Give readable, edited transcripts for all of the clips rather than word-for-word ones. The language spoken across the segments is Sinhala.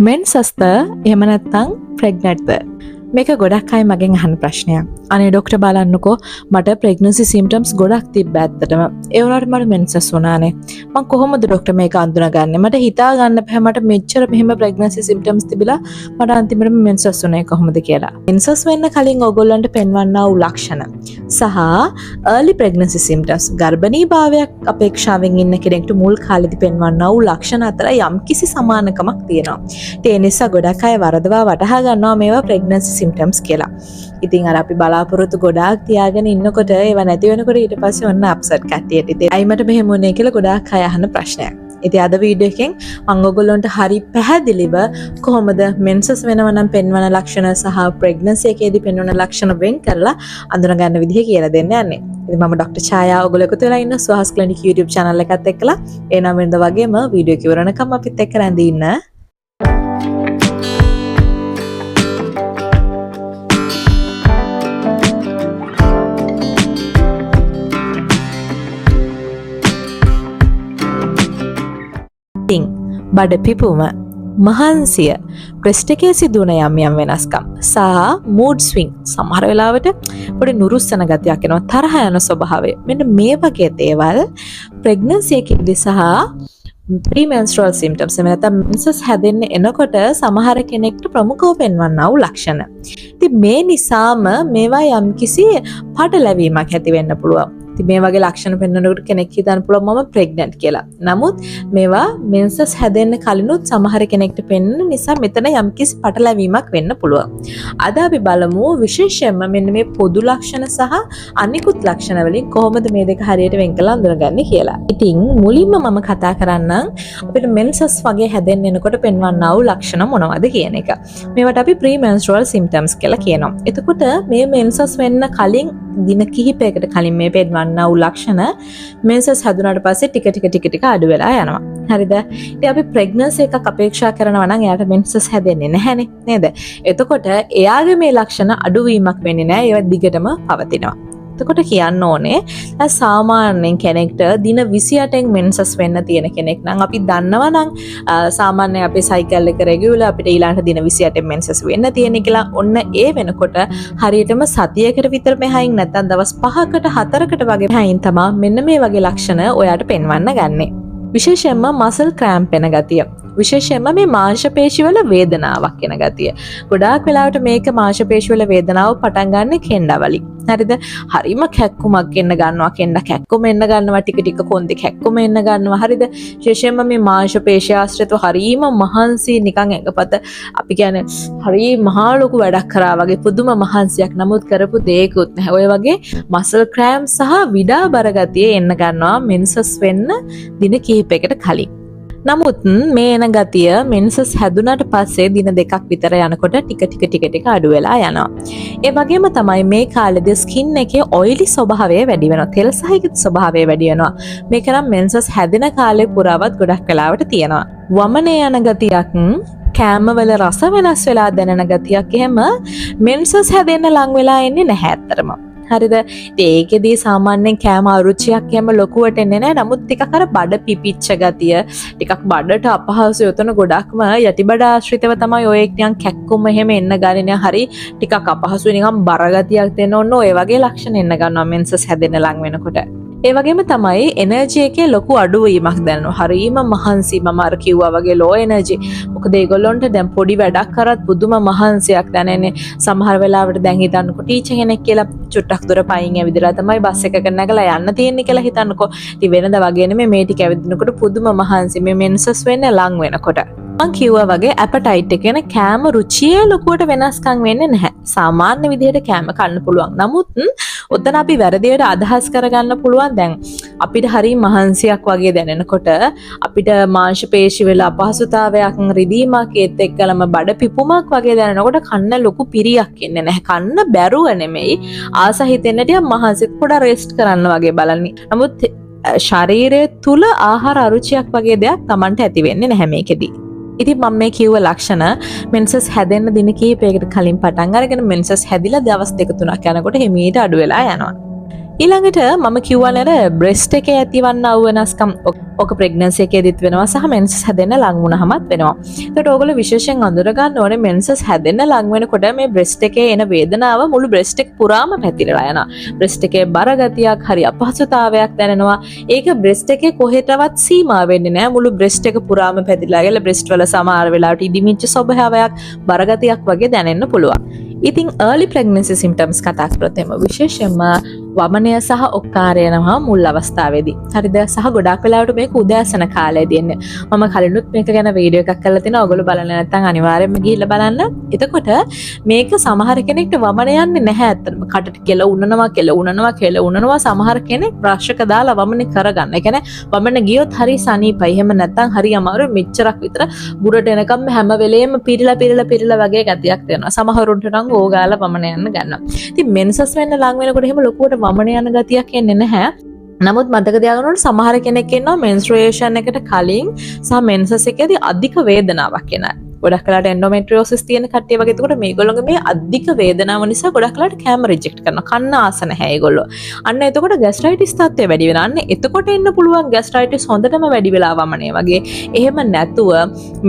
මෙන්සස්ද එහෙම නැත්නම් ප්‍රෙග්නන්ට්ද? මේක ගොඩක් අය මගෙන් අහන ප්‍රශ්නයක්. අනේ ડોක්ටර් බලන්නකෝ මට ප්‍රෙග්නන්සි සිම්ප්ටම්ස් ගොඩක් තිබ්බ ඇත්තටම. ඒ වුණාට මට මෙන්සස් වුණානේ. මම කොහොමද ડોක්ටර් මේක අඳුනගන්නේ? මට හිතා ගන්න බෑ මට මෙච්චර මෙහෙම ප්‍රෙග්නන්සි සිම්ප්ටම්ස් තිබිලා මට අන්තිමට මෙන්සස් වුණේ කොහොමද කියලා. මෙන්සස් වෙන්න කලින් ඕගොල්ලන්ට පෙන්වන්නා වූ ලක්ෂණ සහ early pregnancy symptoms ගර්භණී භාවයක් අපේක්ෂාවෙන් ඉන්න කෙනෙක්ට මුල් කාලෙදි පෙන්වන්නා වූ ලක්ෂණ අතර යම්කිසි සමානකමක් තියෙනවා. ඒ නිසා ගොඩක් අය වරදවා වටහා ගන්නවා මේවා pregnancy symptoms කියලා. ඉතින් අර අපි බලාපොරොත්තු ගොඩාක් තියාගෙන ඉන්නකොට ඒවා නැති වෙනකොට ඊට පස්සේ ඔන්න අප්සෙට් කට්ටියට ඉතින් අයි මට මෙහෙම වුණේ කියලා ගොඩාක් අය අහන ප්‍රශ්නයක්. ඉතින් අද වීඩියෝ එකෙන් මම ඔයගොල්ලන්ට හරි පැහැදිලිව කොහොමද මෙන්සස් වෙනවා නම් පෙන්වන ලක්ෂණ සහ ප්‍රෙග්නන්සි එකේදී පෙන්වන ලක්ෂණ වෙන් කරලා අඳුන ගන්න විදිහ කියලා දෙන්න යන්නේ. ඉතින් මම ඩොක්ටර් ඡායා ඔයගොල්ලෝ එකතු වෙලා ඉන්න සුහස් ක්ලිනික් YouTube channel එකත් එක්කලා ඒ නම් වෙනද වගේම වීඩියෝ එක ඉවරනකම් අපිත් එක්ක රැඳී ඉන්න. බඩ පිපුම, මහන්සිය, බ්‍රෙස්ට් එකේ සිදුවන යම් වෙනස්කම් සහ මූඩ් ස්විං සමහර වෙලාවට පොඩි නුරුස්සන ගතියක් එනවා තරහ යන ස්වභාවය. මෙන්න මේ වගේ දේවල් ප්‍රෙග්නන්සි එකේදී සහ ප්‍රීමෙන්ස්ට්‍රල් සිම්ප්ටම්ස් එහෙම නැත්නම් මෙන්සස් හැදෙන්න එනකොට සමහර කෙනෙක්ට ප්‍රමුඛව පෙන්වන්නා වූ ලක්ෂණ. ඉතින් මේ නිසාම මේවා යම්කිසි පටලැවීමක් ඇති වෙන්න පුළුවන්. මේ වගේ ලක්ෂණ පෙන්වනකොට කෙනෙක් හිතන්න පුළුවන් මම ප්‍රෙග්නන්ට් කියලා. නමුත් මේවා මෙන්සස් හැදෙන්න කලිනුත් සමහර කෙනෙක්ට පෙන්වන නිසා මෙතන යම්කිසි පටලැවීමක් වෙන්න පුළුවන්. අද අපි බලමු විශේෂයෙන්ම මෙන්න මේ පොදු ලක්ෂණ සහ අනිකුත් ලක්ෂණ වලින් කොහොමද මේ දෙක හරියට වෙන් කරලා අඳුනගන්නේ කියලා. ඉතින් මුලින්ම මම කතා කරන්නම් අපිට මෙන්සස් වගේ හැදෙන්න එනකොට පෙන්වන්නා වූ ලක්ෂණ මොනවද කියන එක. මේවට අපි ප්‍රීමෙන්ස්ට්‍රල් සිම්ප්ටම්ස් කියලා කියනවා. එතකොට මේ මෙන්සස් වෙන්න කලින් දින කිහිපයකට කලින් මේ පෙන්වන්නා වූ ලක්ෂණ මෙන්සස් හැදුනාට පස්සේ ටික අඩු වෙලා යනවා. හරිද? ඉතින් අපි ප්‍රෙග්නන්සි එකක් අපේක්ෂා කරනවා නම් එයාට මෙන්සස් හැදෙන්නේ නැහැනේ නේද? එතකොට එයාගේ මේ ලක්ෂණ අඩුවීමක් වෙන්නේ නැහැ. ඒවා දිගටම පවතිනවා. එතකොට කියන්න ඕනේ සාමාන්‍යයෙන් කෙනෙක්ට දින 28න් මෙන්සස් වෙන්න තියෙන කෙනෙක් නම් අපි දන්නවා නම් සාමාන්‍යයෙන් අපේ සයිකල් එක රෙගියුලර් අපිට ඊළඟට දින 28න් මෙන්සස් වෙන්න තියෙන කියලා ඔන්න ඒ වෙනකොට හරියටම සතියකට විතර මෙහයින් නැත්නම් දවස් 5කට 4කට වගේ මෙහයින් තමයි මෙන්න මේ වගේ ලක්ෂණ ඔයාට පෙන්වන්න ගන්නෙ. විශේෂයෙන්ම මසල් ක්‍රෑම්ප් වෙන ගතිය. විශේෂයෙන්ම මේ මාංශ පේශිවල වේදනාවක් එන ගතිය. ගොඩාක් වෙලාවට මේක මාංශ පේශිවල වේදනාව පටන් ගන්න කෙන්ඩවලින්. හරිද? හරිම කැක්කුමක් එන්න ගන්නවා. කෙන්ඩ කැක්කුම එන්න ගන්නවා. ටික කොන්දේ කැක්කුම එන්න ගන්නවා. හරිද? විශේෂයෙන්ම මේ මාංශ පේශිය ආශ්‍රිතව හරිම මහන්සි නිකන් එකපත අපි කියන්නේ හරි මහා ලොකු වැඩක් කරා වගේ පුදුම මහන්සියක්. නමුත් කරපු දෙයක්වත් නැහැ. ඔය වගේ මසල් ක්‍රෑම්ප් සහ විඩාබර ගතිය එන්න ගන්නවා මෙන්සස් වෙන්න දින කිහිපයකට කලින්. නමුත් මේ එන ගතිය මෙන්සස් හැදුනට පස්සේ දින දෙකක් විතර යනකොට ටික අඩු වෙලා යනවා. ඒ වගේම තමයි මේ කාලෙදී ස්කින් එකේ ඔයිලි ස්වභාවය වැඩි වෙනවා. තෙල් සහිත ස්වභාවය වැඩි වෙනවා. මේක නම් මෙන්සස් හැදෙන කාලේ පුරාවත් ගොඩක් වෙලාවට තියෙනවා. වමනේ යන ගතියක් කෑමවල රස වෙනස් වෙලා දැනෙන ගතියක් එහෙම මෙන්සස් හැදෙන්න ලං වෙලා එන්නේ නැහැ ඇත්තටම. හරිද? ඒකෙදී සාමාන්‍යයෙන් කෑම අරුචියක් හැම ලොකුවට එන්නේ නැහැ. නමුත් ටිකක් අර බඩ පිපිච්ච ගතිය, ටිකක් බඩට අපහසු යොතන ගොඩක්ම යටිබඩ ආශ්‍රිතව තමයි ඔය නිකන් කැක්කුම එහෙම එන්න ගන්නේ. හරි ටිකක් අපහසු නිකන් බර ගතියක් දෙන්න ඕන ඔය වගේ ලක්ෂණ එන්න ගන්නවා මෙන්සස් හැදෙන්න ලං වෙනකොට. ඒ වගේම තමයි එනර්ජි එකේ ලොකු අඩුවීමක් දැනෙනවා. හරීම මහන්සි මම අර කිව්වා වගේ ලෝ එනර්ජි. මොකද ඒගොල්ලොන්ට දැන් පොඩි වැඩක් කරත් පුදුම මහන්සියක් දැනෙන්නේ. සමහර වෙලාවට දැන් හිතන්නකො ටීචර් කෙනෙක් කියලා චුට්ටක් දුර පයින් ඇවිදලා තමයි බස් එකක නැගලා යන්න තියෙන්නේ කියලා හිතන්නකො. ඉතින් වෙනද වගේ නෙමෙයි මේ ටික ඇවිදිනකොට පුදුම මහන්සි මේ මෙන්සස් වෙන්න ලං වෙනකොට. මං කිව්වා වගේ ඇපටයිට් එක කියන කෑම රුචියේ ලොකුවට වෙනස්කම් වෙන්නේ නැහැ. සාමාන්‍ය විදිහට කෑම කන්න පුළුවන්. නමුත් ඔතන අපි වැරදියට අදහස් කරගන්න පුළුවන් දැන් අපිට හරි මහන්සියක් වගේ දැනෙනකොට අපිට මාංශ පේශි වල අපහසුතාවයක් රිදීමක් ඒත් එක්කලම බඩ පිපුමක් වගේ දැනෙනකොට කන්න ලොකු පිරියක් එන්නේ නැහැ. කන්න බැරුව නෙමෙයි ආස හිතෙන්න ටික මහන්සියට පොඩ රෙස්ට් කරන්න වගේ බලන්නේ. නමුත් ශරීරය තුල ආහාර අරුචියක් වගේ දෙයක් Tamanට ඇති වෙන්නේ නැහැ මේකෙදී. ඉතින් මම මේ කිව්ව ලක්ෂණ මෙන්සස් හැදෙන්න දින කිහිපයකට කලින් පටන් අරගෙන මෙන්සස් හැදිලා දවස් 2-3ක් යනකොට හිමීට අඩු වෙලා යනවා. ඊළඟට මම කිව්වා නේද බ්‍රෙස්ට් එකේ ඇතිවන්නා වූ වෙනස්කම් ඔක ප්‍රෙග්නන්සි එකේදීත් වෙනවා සහ මෙන්සස් හැදෙන්න ලඟ වුණාමත් වෙනවා. ඒකට ඕගොල්ලෝ විශේෂයෙන් අඳුර ගන්න ඕනේ මෙන්සස් හැදෙන්න ලඟ වෙනකොට මේ බ්‍රෙස්ට් එකේ එන වේදනාව මුළු බ්‍රෙස්ට් එක පුරාම පැතිරලා යනවා. බ්‍රෙස්ට් එකේ බර ගතියක් හරි අපහසුතාවයක් දැනෙනවා. ඒක බ්‍රෙස්ට් එකේ කොහෙටවත් සීමා වෙන්නේ නැහැ. මුළු බ්‍රෙස්ට් එක පුරාම පැතිරලා ගිහලා බ්‍රෙස්ට් වල සමහර වෙලාවට ඉදිමිච්ච ස්වභාවයක් බර ගතියක් වගේ දැනෙන්න පුළුවන්. ඉතින් early pregnancy symptoms කතා කරොත් එම විශේෂයෙන්ම වමනය සහ ඔක්කාරය යනවා මුල් අවස්ථාවේදී. හරිද? සහ ගොඩාක් වෙලාවට මේක උදෑසන කාලයේදී එන්නේ. මම කලිනුත් මේක ගැන වීඩියෝ එකක් කරලා තිනවා. ඔයගොල්ලෝ බලන්න නැත්නම් අනිවාර්යෙන්ම ගිහිල්ලා බලන්න. එතකොට මේක සමහර කෙනෙක්ට වමන යන්නේ නැහැ ඇත්තටම. කටට කෙල උනනවා සමහර කෙනෙක් බ්‍රෂ් එක දාලා වමන කරගන්න. ඒ කියන්නේ වමන ගියොත් හරි සනීපයි. එහෙම නැත්නම් හරි අමාරුයි. මෙච්චරක් විතර බුරට එනකම් හැම වෙලේම පිරিলা වගේ ගතියක් තියෙනවා. සමහරුන්ට නම් ඕගාලා වමන යන්න ගන්නවා. ඉතින් මෙන්සස් වෙන්න ලඟ වෙනකොට එහෙම ලොකුවට වමන යන ගතියක් එන්නේ නැහැ. නමුත් මතක තියාගන්න ඕනේ සමහර කෙනෙක් ඉන්නවා මෙන්ස්ට්රුේෂන් එකට කලින් සහ මෙන්සස් එකේදී අධික වේදනාවක් එනවා. ගොඩක් වෙලාට එන්ඩෝමෙට්‍රියෝසිස් තියෙන කට්ටිය වගේ. එතකොට මේගොල්ලෝගේ මේ අධික වේදනාව නිසා ගොඩක් වෙලාට කැම රිජෙක්ට් කරනවා. කන්න ආස නැහැ ඒගොල්ලෝ. අන්න එතකොට ગેස්ට්‍රයිටිස් තත්ත්වය වැඩි වෙනවා. අන්න එතකොට එන්න පුළුවන් ગેස්ට්‍රයිටිස් හොඳටම වැඩි වෙලා වමනේ වගේ. එහෙම නැතුව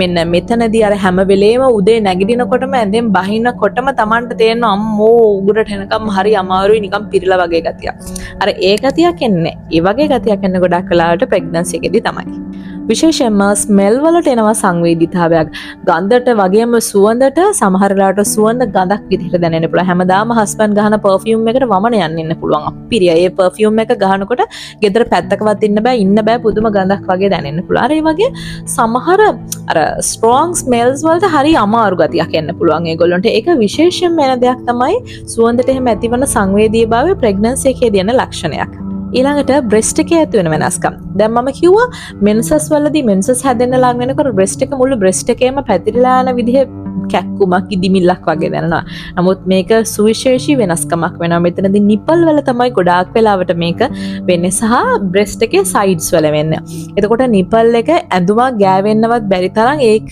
මෙන්න මෙතනදී අර හැම වෙලේම උදේ නැගිටිනකොටම ඇඳෙන් බහිනකොටම Tamanට තේරෙන අම්මෝ උගුරට එනකම් හරි අමාරුයි නිකන් පිරিলা වගේ ගතියක්. අර ඒ ගතියක් එන්නේ. ඒ වගේ ගතියක් එන්න ගොඩක් වෙලාවට ප්‍රෙග්නන්සි එකේදී තමයි. විශේෂයෙන්ම ස්මෙල් වලට එනවා සංවේදීතාවයක්. ගන්ධට වගේම සුවඳට සමහර වෙලාවට සුවඳ ගඳක් විදිහට දැනෙන්න පුළුවන්. හැමදාම හස්බන්ඩ් ගහන පර්ෆියුම් එකට වමන යන්න පුළුවන්. අපිරිය. ඒ පර්ෆියුම් එක ගහනකොට ගෙදර පැත්තකවත් ඉන්න බෑ පුදුම ගඳක් වගේ දැනෙන්න පුළුවන්. අර ඒ වගේ සමහර අර ස්ට්‍රෝං ස්මෙල්ස් වලට හරි අමාරු ගතියක් එන්න පුළුවන් ඒගොල්ලන්ට. ඒක විශේෂයෙන්ම වෙන දෙයක් තමයි සුවඳට එහෙම ඇතිවන සංවේදීභාවය ප්‍රෙග්නන්සි එකේදී එන ලක්ෂණයක්. ඊළඟට බ්‍රෙස්ට් එකේ ඇති වෙන වෙනස්කම්. දැන් මම කිව්වා මෙන්සස් වලදී මෙන්සස් හැදෙන්න ලඟ වෙනකොට බ්‍රෙස්ට් එක මුළු බ්‍රෙස්ට් එකේම පැතිරලා යන විදිහ කැක්කුමක් ඉදිමිල්ලක් වගේ දැනෙනවා. නමුත් මේක සුවිශේෂී වෙනස්කමක් වෙනවා. මෙතනදී නිපල් වල තමයි ගොඩාක් වෙලාවට මේක වෙන්නේ සහ බ්‍රෙස්ට් එකේ සයිඩ්ස් වල වෙන්නේ. එතකොට නිපල් එක ඇඳුමක් ගෑවෙන්නවත් බැරි තරම් ඒක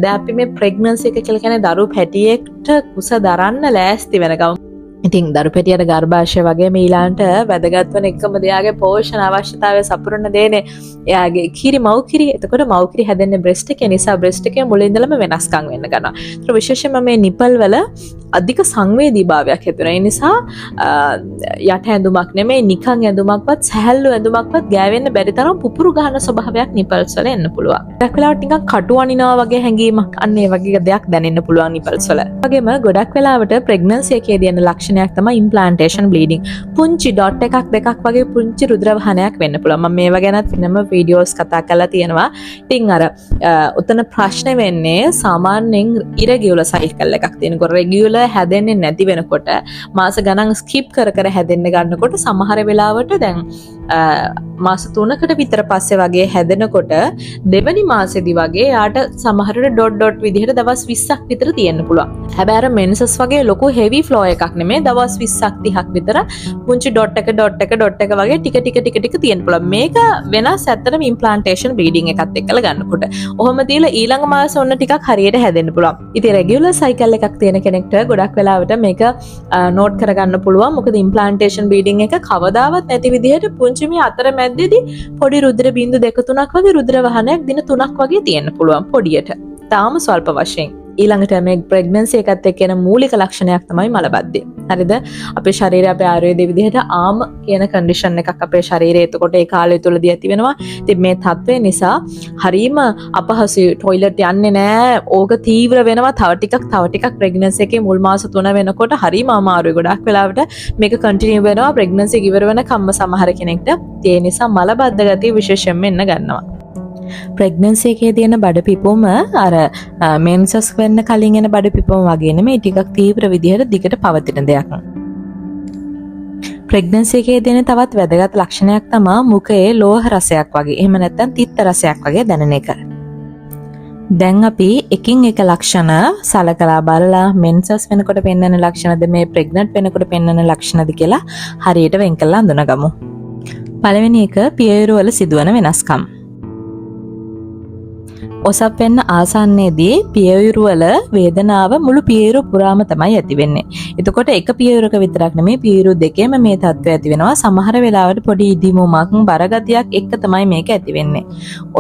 දැන් අපි මේ ප්‍රෙග්නන්සි එක කියලා කියන්නේ දරු පැටියෙක්ට කුස දරන්න ලෑස්ති වෙන ගමන් ඉතින් දරු පැටියට ගර්භාෂය වගේ ඊළාන්ට වැදගත් වෙන එකම දෙයාගේ පෝෂණ අවශ්‍යතාවය සපුරන දේනේ එයාගේ කිරි මව් කිරි. එතකොට මව් කිරි හැදෙන්නේ බ්‍රෙස්ට් එකේ නිසා බ්‍රෙස්ට් එකේ මුලින් ඉඳලම වෙනස්කම් වෙන්න ගන්නවා. ඒත් විශේෂයෙන්ම මේ නිපල් වල අධික සංවේදීභාවයක් ඇති වෙනවා. ඒ නිසා යට ඇඳුමක් නෙමෙයි නිකන් ඇඳුමක්වත් සැහැල්ලු ඇඳුමක්වත් ගෑවෙන්න බැරි තරම් පුපුරු ගන්න ස්වභාවයක් නිපල්ස් වල එන්න පුළුවන්. ගොඩක් වෙලාවට නිකන් කටු අනිනවා වගේ හැඟීමක් අන්න ඒ වගේ දෙයක් දැනෙන්න පුළුවන් නිපල්ස් වල. වගේම ගොඩක් වෙලාවට ප්‍රෙග්නන්සි එකේදී එන ලක්ෂණයක් තමයි ඉම්ප්ලාන්ටේෂන් බ්ලීඩින්. පුංචි ඩොට් එකක් දෙකක් වගේ පුංචි රුධිර වහනයක් වෙන්න පුළුවන්. මම මේවා ගැනත් වෙනම වීඩියෝස් කතා කරලා තියෙනවා. ඉතින් අර උතන ප්‍රශ්නේ වෙන්නේ සාමාන්‍යයෙන් ඉරගියුලර් සයිකල් එකක් තියෙනකොට රෙගියුලර් හැදෙන්නේ නැති වෙනකොට මාස ගණන් ස්කිප් කර හැදෙන්න ගන්නකොට සමහර වෙලාවට දැන් මාස 3කට විතර පස්සේ වගේ හැදෙනකොට දෙවනි මාසෙදි වගේ යාට සමහරට ඩොට් විදිහට දවස් 20ක් විතර තියෙන්න පුළුවන්. හැබැයි අර මෙන්සස් වගේ ලොකු හෙවි ෆ්ලෝ එකක් නෙමෙයි දවස් 20ක් 30ක් විතර පුංචි ඩොට් එක වගේ ටික තියෙන්න පුළුවන්. මේක වෙනස් ඇත්තටම ඉම්ප්ලාන්ටේෂන් බ්ලීඩින් එකත් එක්කලා ගන්නකොට. ඔහොම තියලා ඊළඟ මාස ඔන්න ටිකක් හරියට හැදෙන්න පුළුවන්. ඉතින් රෙගියුලර් සයිකල් එකක් තියෙන කෙනෙක්ට ගොඩක් වෙලාවට මේක නෝට් කරගන්න පුළුවන්. මොකද ඉම්ප්ලාන්ටේෂන් බ්ලීඩින් එක කවදාවත් නැති විදිහට පුංචි මේ අතර මැද්දේදී පොඩි රුධිර බිඳු 2-3ක් වගේ රුධිර වහනයක් දින 3ක් වගේ තියෙන්න පුළුවන් පොඩියට. තාම ස්වල්ප වශයෙන්. ඊළඟට මේ ප්‍රෙග්නන්සි එකත් එක්ක එන මූලික ලක්ෂණයක් තමයි මලබද්ධය. හරිද? අපේ ශරීරය අපේ ආයුර්වේදයේ විදිහට ආම කියන කන්ඩිෂන් එකක් අපේ ශරීරයේ එතකොට ඒ කාලය තුලදී ඇති වෙනවා. ඉතින් මේ තත්ත්වය නිසා හරීම අපහසුයි. টয়ලට් යන්නේ නැහැ. ඕක තීව්‍ර වෙනවා. තව ටිකක් ප්‍රෙග්නන්සි එකේ මුල් මාස 3 වෙනකොට හරීම අමාරුයි. ගොඩක් වෙලාවට මේක කන්ටිනියු වෙනවා ප්‍රෙග්නන්සි ඉවර වෙනකම්ම සමහර කෙනෙක්ට. ඒ නිසා මලබද්ධ ගතිය විශේෂයෙන්ම එන්න ගන්නවා. ප්‍රෙග්නන්සි එකේ තියෙන බඩ පිපුම අර මෙන්සස් වෙන්න කලින් එන බඩ පිපුම වගේ නෙමෙයි ටිකක් තීව්‍ර විදිහට දිගට පවතින දෙයක්. ප්‍රෙග්නන්සි එකේ තියෙන තවත් වැදගත් ලක්ෂණයක් තමයි මුඛයේ ලෝහ රසයක් වගේ එහෙම නැත්නම් තිත්ත රසයක් වගේ දැනෙන එක. දැන් අපි එකින් එක ලක්ෂණ සලකලා බලලා මෙන්සස් වෙනකොට පෙන්වන ලක්ෂණද මේ ප්‍රෙග්නන්ට් වෙනකොට පෙන්වන ලක්ෂණද කියලා හරියට වෙන් කරලා අඳුනගමු. පළවෙනි එක පියයුරු වල සිදුවන වෙනස්කම්. ඔසප් වෙන්න ආසන්නයේදී පියයුරු වල වේදනාව මුළු පියයුර පුරාම තමයි ඇති වෙන්නේ. එතකොට එක පියයුරක විතරක් නෙමෙයි පියයුරු දෙකේම මේ තත්ත්වය ඇති වෙනවා. සමහර වෙලාවට පොඩි ඉදිමුමක් බරගතියක් එක්ක තමයි මේක ඇති වෙන්නේ.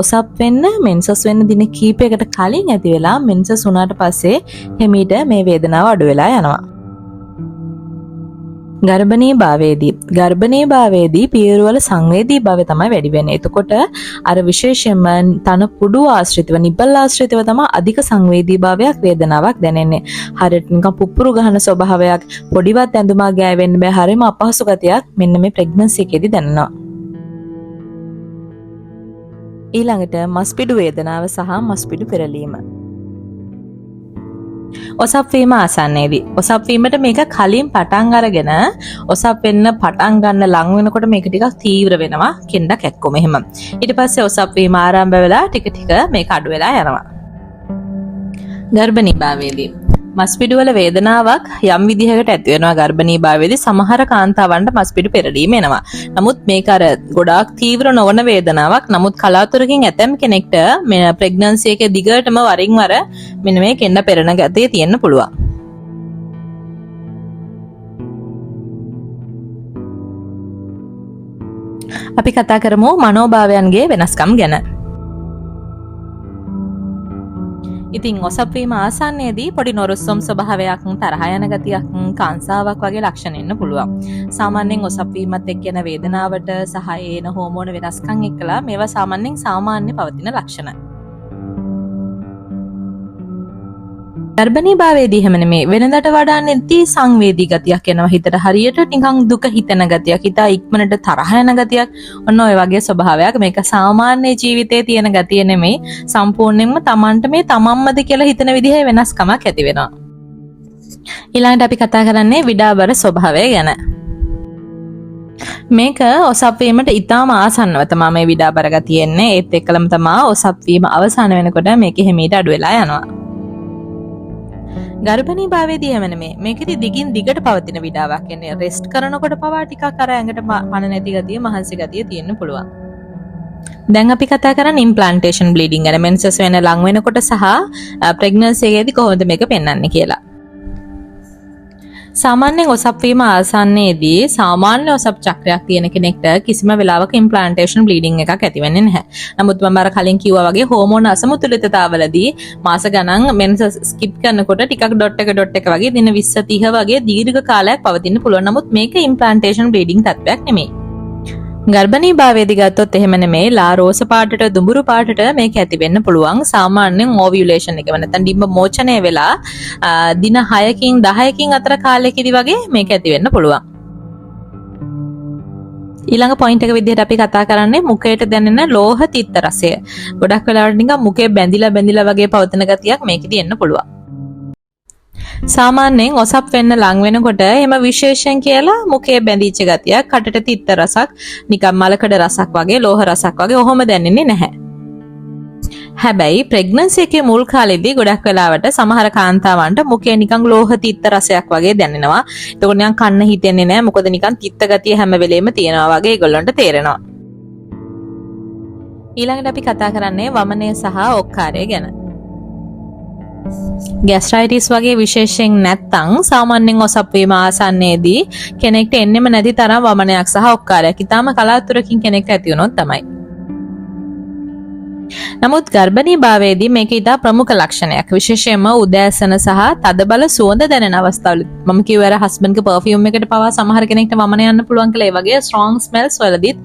ඔසප් වෙන්න මෙන්සස් වෙන්න දින කීපයකට කලින් ඇති වෙලා මෙන්සස් වුණාට පස්සේ හිමීට මේ වේදනාව අඩු වෙලා යනවා. ගර්භණී භාවයේදී පියයුරු වල සංවේදී භාවය තමයි වැඩි වෙන්නේ. එතකොට අර විශේෂයෙන්ම තන පුඩු ආශ්‍රිතව නිබ්බල් ආශ්‍රිතව තමයි අධික සංවේදී භාවයක් වේදනාවක් දැනෙන්නේ. හරියට නිකන් පුපුරු ගහන ස්වභාවයක්, පොඩිවත් ඇඳුමක් ගෑවෙන්න බෑ, හරියම අපහසු ගතියක් මෙන්න මේ ප්‍රෙග්නන්සි එකේදී දැනෙනවා. ඊළඟට මස්පිඩු වේදනාව සහ මස්පිඩු පෙරලීම. ඔසප් වීම ආසන්නයේදී ඔසප් වීමට මේක කලින් පටන් අරගෙන ඔසප් වෙන්න පටන් ගන්න ලඟ වෙනකොට මේක ටිකක් තීව්‍ර වෙනවා, කෙන්ඩක් එක්කම එහෙම. ඊට පස්සේ ඔසප් වීම ආරම්භ වෙලා ටික ටික මේක අඩු වෙලා යනවා. ගර්භණී භාවයේදී මස්පිඩු වල වේදනාවක් යම් විදිහකට ඇති වෙනවා. ගර්භණී භාවයේදී සමහර කාන්තාවන්ට මස්පිඩු පෙරලීම එනවා. නමුත් මේක අර ගොඩාක් තීව්‍ර නොවන වේදනාවක්. නමුත් කලාතුරකින් ඇතැම් කෙනෙක්ට මේ ප්‍රෙග්නන්සි එකේ දිගටම වරින් වර මෙන්න මේ කෙන්න පෙරෙන ගතිය තියෙන්න පුළුවන්. අපි කතා කරමු මනෝභාවයන්ගේ වෙනස්කම් ගැන. ඉතින් ඔසප් වීම ආසන්නයේදී පොඩි නොරුස්සම් ස්වභාවයක්, තරහ යන ගතියක්, කාංසාවක් වගේ ලක්ෂණ එන්න පුළුවන්. සාමාන්‍යයෙන් ඔසප් වීමත් එක්ක එන වේදනාවට සහ එන හෝමෝන වෙනස්කම් එක්කලා මේවා සාමාන්‍යයෙන් සාමාන්‍ය පවතින ලක්ෂණ. ගර්භණී භාවයේදී හැම නෙමේ වෙනදට වඩා නැති සංවේදී ගතියක් එනවා. හිතට හරියට නිකන් දුක හිතෙන ගතියක්, හිතා ඉක්මනට තරහ යන ගතියක්, ඔන්න ඔය වගේ ස්වභාවයක්. මේක සාමාන්‍ය ජීවිතයේ තියෙන ගතිය නෙමෙයි, සම්පූර්ණයෙන්ම Tamanට මේ තමන්මද කියලා හිතන විදිහේ වෙනස්කමක් ඇති වෙනවා. ඊළඟට අපි කතා කරන්නේ විඩාබර ස්වභාවය ගැන. මේක ඔසප් වීමට ඉතාම ආසන්නව තමයි මේ විඩාබර ගතිය එන්නේ. ඒත් එක්කලම තමයි ඔසප් වීම අවසන් වෙනකොට මේක හිමීට අඩු වෙලා යනවා. ගර්භණී භාවයේදී හැම නෙමේ මේකෙදි දිගින් දිගට පවතින විඩාවක් එන්නේ. රෙස්ට් කරනකොට පවා ටිකක් අර ඇඟට පණ නැති ගතිය, මහන්සි ගතිය තියෙන්න පුළුවන්. දැන් අපි කතා කරන්නේ ඉම්ප්ලාන්ටේෂන් බ්ලීඩින් ගැන. මෙන්සස් වෙන ලඟ වෙනකොට සහ ප්‍රෙග්නන්සි එකේදී කොහොමද මේක පෙන්වන්නේ කියලා. සාමාන්‍යයෙන් ඔසප් වීම ආසන්නයේදී සාමාන්‍ය ඔසප් චක්‍රයක් තියෙන කෙනෙක්ට කිසිම වෙලාවක ඉම්ප්ලාන්ටේෂන් බ්ලීඩින් එකක් ඇති වෙන්නේ නැහැ. නමුත් මම අර කලින් කිව්වා වගේ හෝමෝන අසමතුලිතතාවවලදී මාස ගණන් මෙන්ස ස්කිප් කරනකොට ටිකක් ඩොට් එක වගේ දින 20 30 වගේ දීර්ඝ කාලයක් පවතින්න පුළුවන්. නමුත් මේක ඉම්ප්ලාන්ටේෂන් බ්ලීඩින් තත්ත්වයක් නෙමෙයි. ගර්භණී භාවයේදී ගත්තොත් එහෙම නෙමෙයි, ලා රෝස පාටට දුඹුරු පාටට මේක ඇති වෙන්න පුළුවන්. සාමාන්‍යයෙන් ඕවියුලේෂන් එක වෙනතන් ඩිම්බ මෝචනය වෙලා දින 6කින් 10කින් අතර කාලයකදී වගේ මේක ඇති වෙන්න පුළුවන්. ඊළඟ පොයින්ට් එක විදිහට අපි කතා කරන්නේ මුඛයට දැනෙන ලෝහ තිත්ත රසය. ගොඩක් වෙලාවට නිකන් මුඛේ බැඳිලා වගේ පවතින ගතියක් මේකෙදී එන්න පුළුවන්. සාමාන්‍යයෙන් ඔසප් වෙන්න ලඟ වෙනකොට එම විශේෂයෙන් කියලා මුඛයේ බැඳිච්ච ගතියක්, කටට තිත්ත රසක්, නිකන් මලකඩ රසක් වගේ, ලෝහ රසක් වගේ ඔහොම දැනෙන්නේ නැහැ. හැබැයි ප්‍රෙග්නන්සි එකේ මුල් කාලෙදී ගොඩක් වෙලාවට සමහර කාන්තාවන්ට මුඛයේ නිකන් ලෝහ තිත්ත රසයක් වගේ දැනෙනවා. එතකොට නිකන් කන්න හිතෙන්නේ නැහැ. මොකද නිකන් තිත්ත ගතිය හැම වෙලෙම තියෙනවා වගේ ඒගොල්ලන්ට තේරෙනවා. ඊළඟට අපි කතා කරන්නේ වමනය සහ ඔක්කාරය ගැන. ગેස්ට්‍රයිටිස් වගේ විශේෂයෙන් නැත්තම් සාමාන්‍යයෙන් ඔසප් වීම ආසන්නයේදී කෙනෙක්ට එන්නෙම නැති තරම් වමනයක් සහ ඔක්කාරයක් ඊටාම කලාතුරකින් කෙනෙක්ට ඇති වුණොත් තමයි. නමුත් ගර්භණී භාවයේදී මේක ඉතා ප්‍රමුඛ ලක්ෂණයක්. විශේෂයෙන්ම උදෑසන සහ තදබල සුවඳ දැනෙන අවස්ථාවල මම කිව්වා අර හස්බන්ඩ්ගේ පර්ෆියුම් එකට පවා සමහර කෙනෙක්ට වමන යන්න පුළුවන් කියලා. ඒ වගේ ස්ට්‍රොං ස්මෙල්ස් වලදීත්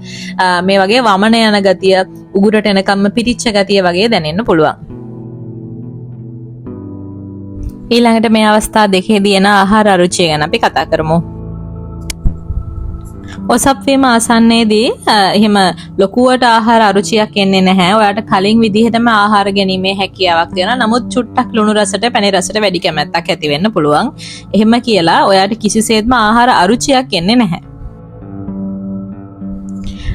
මේ වගේ වමන යන ගතිය, උගුරට එනකම්ම පිටිච්ච ගතිය වගේ දැනෙන්න පුළුවන්. ඊළඟට මේ අවස්ථා දෙකේදී එන ආහාර අරුචිය ගැන අපි කතා කරමු. ඔසප් වීම ආසන්නයේදී එහෙම ලොකුවට ආහාර අරුචියක් එන්නේ නැහැ. ඔයාට කලින් විදිහටම ආහාර ගැනීමේ හැකියාවක් තියෙනවා. නමුත් චුට්ටක් ලුණු රසට, පැණි රසට වැඩි කැමැත්තක් ඇති වෙන්න පුළුවන්. එහෙම කියලා ඔයාට කිසිසේත්ම ආහාර අරුචියක් එන්නේ නැහැ.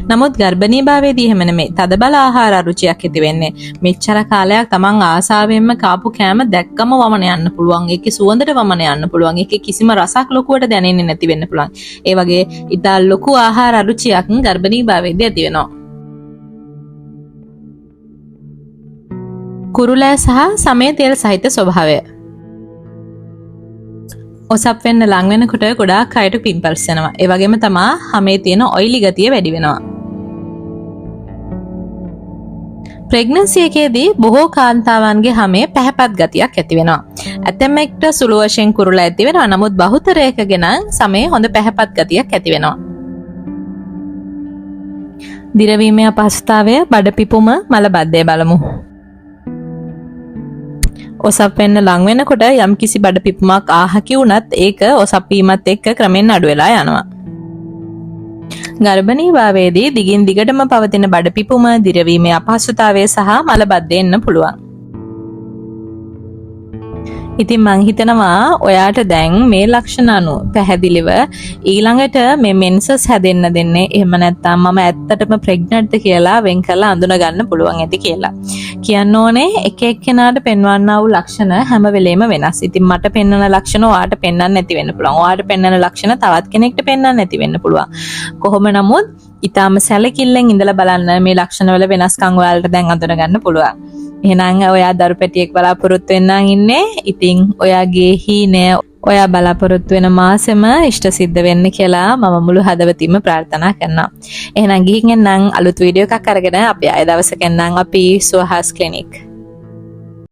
නමුත් ගර්භණී භාවයේදී එහෙම නෙමෙයි. තදබල ආහාර අරුචියක් ඇති වෙන්නේ. මෙච්චර කාලයක් තමන් ආසාවෙන්ම කාපු කෑම දැක්කම වමන යන්න පුළුවන්. ඒකේ සුවඳට වමන යන්න පුළුවන්. ඒකේ කිසිම රසක් ලොකුවට දැනෙන්නේ නැති වෙන්න පුළුවන්. ඒ වගේ ඉතා ලොකු ආහාර අරුචියක් ගර්භණී භාවයේදී ඇති වෙනවා. කුරුලෑ සහ සමේ තෙල් සහිත ස්වභාවය. ඔසප් වෙන්න ලං වෙනකොට ගොඩාක් අයට පිම්පල්ස් එනවා. ඒ වගේම තමා හැමේ තියෙන ඔයිලි ගතිය වැඩි වෙනවා. ප්‍රෙග්නන්සි එකේදී බොහෝ කාන්තාවන්ගේ හැමේ පැහැපත් ගතියක් ඇති වෙනවා. ඇතැම් එක්ට සුළු වශයෙන් කුරුල ඇති වෙනවා. නමුත් බහුතරයකගෙන සමේ හොඳ පැහැපත් ගතියක් ඇති වෙනවා. දිරවීමේ අපහසුතාවය බඩ පිපුම මල බද්ධය බලමු. ඔසප් වෙන්න ලං වෙනකොට යම් කිසි බඩ පිපුමක් ආහකි වුණත් ඒක ඔසප් වීමත් එක්ක ක්‍රමෙන් අඩු වෙලා යනවා. ගර්භණී භාවයේදී දිගින් දිගටම පවතින බඩ පිපුම, දිරවීමේ අපහසුතාවය සහ මල බද්ධය එන්න පුළුවන්. ඉතින් මං හිතනවා ඔයාට දැන් මේ ලක්ෂණ අනුව පැහැදිලිව ඊළඟට මේ මෙන්සස් හැදෙන්න දෙන්නේ එහෙම නැත්නම් මම ඇත්තටම ප්‍රෙග්නන්ට්ද කියලා වෙන් කරලා අඳුන ගන්න පුළුවන් ඇති කියලා. කියන්න ඕනේ එක එක්කෙනාට පෙන්වන්නා වූ ලක්ෂණ හැම වෙලේම වෙනස්. ඉතින් මට පෙන්වන ලක්ෂණ ඔයාට පෙන්වන්න නැති වෙන්න පුළුවන්. ඔයාට පෙන්වන ලක්ෂණ තවත් කෙනෙක්ට පෙන්වන්න නැති වෙන්න පුළුවන්. කොහොම නමුත් ඊටාම සැලකිල්ලෙන් ඉඳලා බලන්න මේ ලක්ෂණවල වෙනස්කම් ඔයාලට දැන් අඳුන ගන්න පුළුවන්. එහෙනම් ඔයා දරු පැටියෙක් බලාපොරොත්තු වෙන්නම් ඉන්නේ. ඉතින් ඔයාගේ හීනය ඔයා බලාපොරොත්තු වෙන මාසෙම ඉෂ්ට සිද්ධ වෙන්න කියලා මම මුළු හදවතින්ම ප්‍රාර්ථනා කරනවා. එහෙනම් ගිහින් එන්නම් අලුත් වීඩියෝ එකක් අරගෙන අපි ආය දවසක එන්නම් අපි සුවහස් ක්ලිනික්.